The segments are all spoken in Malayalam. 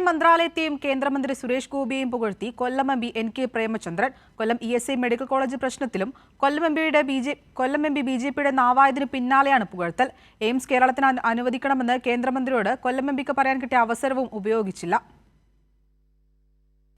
മന്ത്രാലയത്തെയും കേന്ദ്രമന്ത്രി സുരേഷ് ഗോപിയെയും പുകഴ്ത്തി കൊല്ലം എം പി NK പ്രേമചന്ദ്രൻ. കൊല്ലം ESI മെഡിക്കൽ കോളേജ് പ്രശ്നത്തിലും കൊല്ലം എം പി BJPയുടെ നാവായതിനു പിന്നാലെയാണ് പുകഴ്ത്തൽ. എയിംസ് കേരളത്തിന് അനുവദിക്കണമെന്ന് കേന്ദ്രമന്ത്രിയോട് കൊല്ലം MPക്ക് പറയാൻ കിട്ടിയ അവസരവും ഉപയോഗിച്ചില്ല.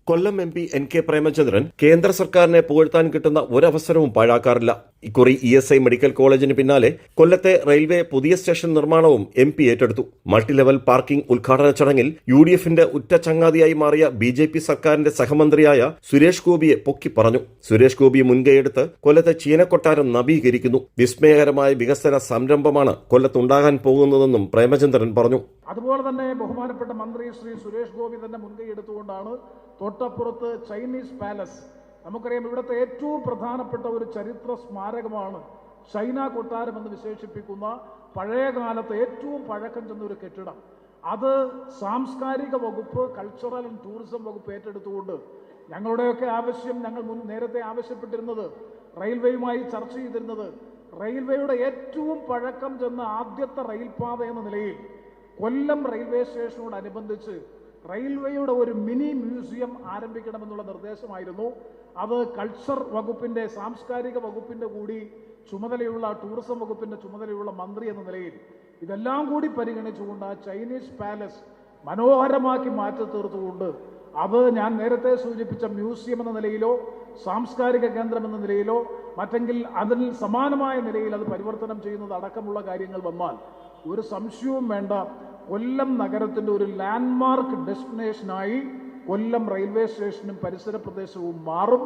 കൊല്ലം MP NK പ്രേമചന്ദ്രൻ കേന്ദ്ര സർക്കാരിനെ പുകഴ്ത്താൻ കിട്ടുന്ന ഒരവസരവും പാഴാക്കാറില്ല. ഇക്കുറി ESI മെഡിക്കൽ കോളേജിന് പിന്നാലെ കൊല്ലത്തെ റെയിൽവേ പുതിയ സ്റ്റേഷൻ നിർമ്മാണവും MP ഏറ്റെടുത്തു. മൾട്ടി ലെവൽ പാർക്കിംഗ് ഉദ്ഘാടന ചടങ്ങിൽ UDFന്റെ ഉറ്റ ചങ്ങാതിയായി മാറിയ BJP സർക്കാരിന്റെ സഹമന്ത്രിയായ സുരേഷ് ഗോപിയെ പൊക്കി പറഞ്ഞു. സുരേഷ് ഗോപി മുൻകൈയെടുത്ത് കൊല്ലത്തെ ചീനക്കൊട്ടാരം നവീകരിക്കുന്നു. വിസ്മയകരമായ വികസന സംരംഭമാണ് കൊല്ലത്തുണ്ടാകാൻ പോകുന്നതെന്നും പ്രേമചന്ദ്രൻ പറഞ്ഞു. അതുപോലെ തന്നെ ബഹുമാനപ്പെട്ട മന്ത്രി ശ്രീ സുരേഷ് ഗോപി തന്നെ മുൻകൈയെടുത്തുകൊണ്ടാണ് തൊട്ടപ്പുറത്ത് ചൈനീസ് പാലസ്, നമുക്കറിയാം ഇവിടുത്തെ ഏറ്റവും പ്രധാനപ്പെട്ട ഒരു ചരിത്ര സ്മാരകമാണ് ചൈന കൊട്ടാരം എന്ന് വിശേഷിപ്പിക്കുന്ന പഴയ കാലത്ത് ഏറ്റവും പഴക്കം ചെന്ന ഒരു കെട്ടിടം. അത് സാംസ്കാരിക വകുപ്പ്, കൾച്ചറൽ ആൻഡ് ടൂറിസം വകുപ്പ് ഏറ്റെടുത്തുകൊണ്ട് ഞങ്ങളുടെയൊക്കെ ആവശ്യം, ഞങ്ങൾ നേരത്തെ ആവശ്യപ്പെട്ടിരുന്നത്, റെയിൽവേയുമായി ചർച്ച ചെയ്തിരുന്നത്, റെയിൽവേയുടെ ഏറ്റവും പഴക്കം ചെന്ന ആദ്യത്തെ റെയിൽപാത എന്ന നിലയിൽ കൊല്ലം റെയിൽവേ സ്റ്റേഷനോടനുബന്ധിച്ച് റെയിൽവേയുടെ ഒരു മിനി മ്യൂസിയം ആരംഭിക്കണമെന്നുള്ള നിർദ്ദേശമായിരുന്നു. അത് കൾച്ചർ വകുപ്പിന്റെ, സാംസ്കാരിക വകുപ്പിന്റെ കൂടി ചുമതലയുള്ള, ടൂറിസം വകുപ്പിന്റെ ചുമതലയുള്ള മന്ത്രി എന്ന നിലയിൽ ഇതെല്ലാം കൂടി പരിഗണിച്ചുകൊണ്ട് ആ ചൈനീസ് പാലസ് മനോഹരമാക്കി മാറ്റി തീർത്തുകൊണ്ട് അത് ഞാൻ നേരത്തെ സൂചിപ്പിച്ച മ്യൂസിയം എന്ന നിലയിലോ സാംസ്കാരിക കേന്ദ്രം എന്ന നിലയിലോ മറ്റെങ്കിൽ അതിൽ സമാനമായ നിലയിൽ അത് പരിവർത്തനം ചെയ്യുന്നത് അടക്കമുള്ള കാര്യങ്ങൾ വന്നാൽ ഒരു സംശയവും വേണ്ട, കൊല്ലം നഗരത്തിന്റെ ഒരു ലാൻഡ്മാർക്ക് ഡെസ്റ്റിനേഷനായി കൊല്ലം റെയിൽവേ സ്റ്റേഷനും പരിസര പ്രദേശവും മാറും.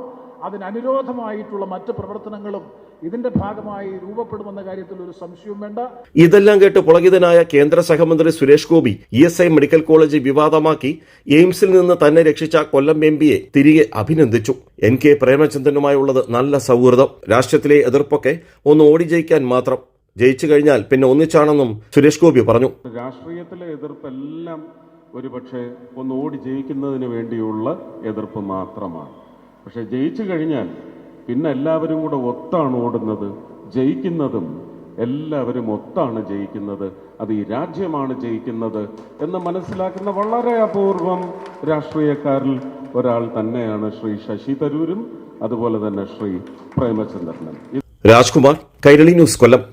അതിനനുരോധമായിട്ടുള്ള മറ്റ് പ്രവർത്തനങ്ങളും ഇതിന്റെ ഭാഗമായി രൂപപ്പെടുമെന്ന കാര്യത്തിൽ ഒരു സംശയവും വേണ്ട. ഇതെല്ലാം കേട്ട് പുളകിതനായ കേന്ദ്ര സഹമന്ത്രി Suresh Gopi ESI medical college വിവാദമാക്കി എയിംസിൽ നിന്ന് തന്നെ രക്ഷിച്ച കൊല്ലം MPയെ തിരികെ അഭിനന്ദിച്ചു. NK പ്രേമചന്ദ്രനുമായുള്ളത് നല്ല സൗഹൃദം, രാഷ്ട്രീയത്തിലെ എതിർപ്പൊക്കെ ഒന്ന് ഓടി ജയിക്കാൻ മാത്രം, ജയിച്ചു കഴിഞ്ഞാൽ പിന്നെ ഒന്നിച്ചാണെന്നും സുരേഷ് ഗോപി പറഞ്ഞു. രാഷ്ട്രീയത്തിലെ എതിർപ്പെല്ലാം ഒരുപക്ഷെ ഒന്ന് ഓടി ജയിക്കുന്നതിന് വേണ്ടിയുള്ള എതിർപ്പ് മാത്രമാണ്. പക്ഷെ ജയിച്ചു കഴിഞ്ഞാൽ പിന്നെ എല്ലാവരും കൂടെ ഒത്താണ് ഓടുന്നത്, ജയിക്കുന്നതും എല്ലാവരും ഒത്താണ് ജയിക്കുന്നത്, അത് ഈ രാജ്യമാണ് ജയിക്കുന്നത് എന്ന് മനസ്സിലാക്കുന്ന വളരെ അപൂർവം രാഷ്ട്രീയക്കാരിൽ ഒരാൾ തന്നെയാണ് ശ്രീ ശശി തരൂരും അതുപോലെ തന്നെ ശ്രീ പ്രേമചന്ദ്രനും. രാജ്കുമാർ, കൈരളി ന്യൂസ്, കൊല്ലം.